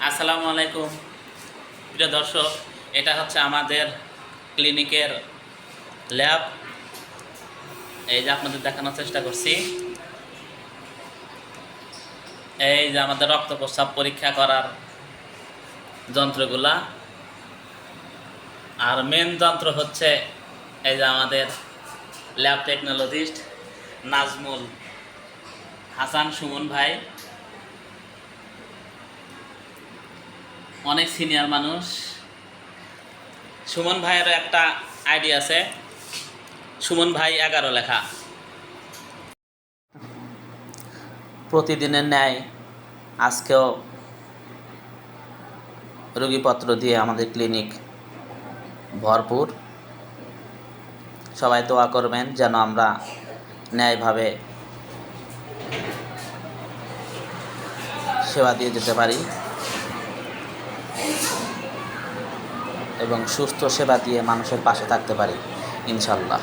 আসসালামু আলাইকুম প্রিয় দর্শক, এটা হচ্ছে আমাদের ক্লিনিকের ল্যাব। এই যে আপনাদের দেখানোর চেষ্টা করছি, এই যে আমাদের রক্ত প্রস্রাব পরীক্ষা করার যন্ত্রগুলা। আর মেন যন্ত্র হচ্ছে এই যে আমাদের ল্যাব টেকনোলজিস্ট নাজমুল হাসান সুমন ভাই, অনেক সিনিয়র মানুষ। সুমন ভাইয়েরও একটা আইডি আছে, সুমন ভাই 11 লেখা। প্রতিদিনের ন্যায় আজকেও রোগীপত্র দিয়ে আমাদের ক্লিনিক ভরপুর। সবাই দোয়া করবেন যেন আমরা ন্যায়ভাবে সেবা দিয়ে যেতে পারি এবং সুস্থ সেবা দিয়ে মানুষের পাশে থাকতে পারি ইনশাল্লাহ।